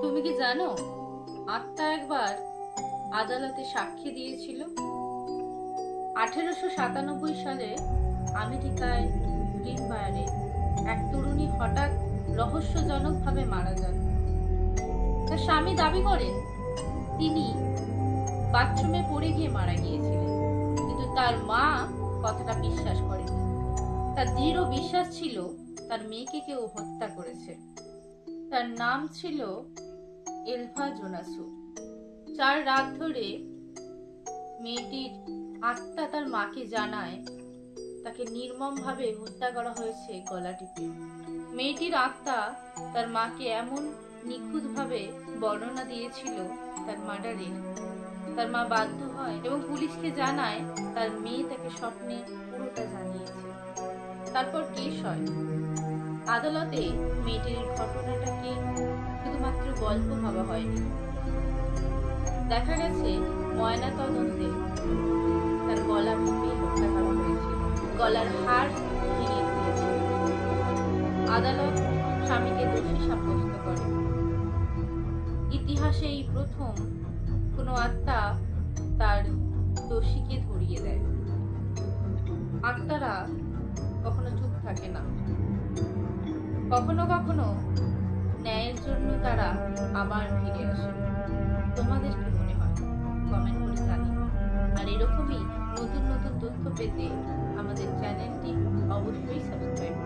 তুমি কি জানো, আত্মা একবার আদালতে সাক্ষী দিয়েছিল। 1897 সালে আমেরিকায় গ্রিনবায়ারে এক তরুণী হঠাৎ রহস্যজনকভাবে মারা যান। তার স্বামী দাবি করেন তিনি বাথরুমে পড়ে গিয়ে মারা গিয়েছিলেন, কিন্তু তার মা কথাটা বিশ্বাস করেনি। তার দৃঢ় বিশ্বাস ছিল তার মেয়েকে কেউ হত্যা করেছে। তার নাম ছিল এলভা জোনাসু। 4 রাত ধরে মেয়েটির আত্মা তার মাকে জানায় তাকে নির্মমভাবে হত্যা করা হয়েছে গলা টিপে। মেয়েটির আত্মা তার মাকে এমন নিখুঁতভাবে বর্ণনা দিয়েছিল তার মার্ডারের। তার মা বাধ্য হয় এবং পুলিশকে জানায় তার মেয়ে তাকে স্বপ্নে পুরোটা জানিয়েছে। তারপর কেস হয়। আদালতে মেয়েটির ঘটনাটাকে শুধুমাত্র গল্প ভাবা হয়নি, দেখা গেছে ময়না তদন্তে তার গলা টিপে হত্যা করা হয়েছে, গলার হাড় ভেঙে দিয়েছে। আদালত স্বামীকে দোষী সাব্যস্ত করে। ইতিহাসে এই প্রথম কোনো আত্মা তার দোষীকে ধরিয়ে দেয়। আত্মারা কখনো চুপ থাকে না, কখনো কখনো ন্যায়ের জন্য তারা আবার ফিরে আসে। তোমাদের কি মনে হয়? কমেন্ট করে জানিও। আর এরকমই নতুন নতুন তথ্য পেতে আমাদের চ্যানেলটি অবশ্যই সাবস্ক্রাইব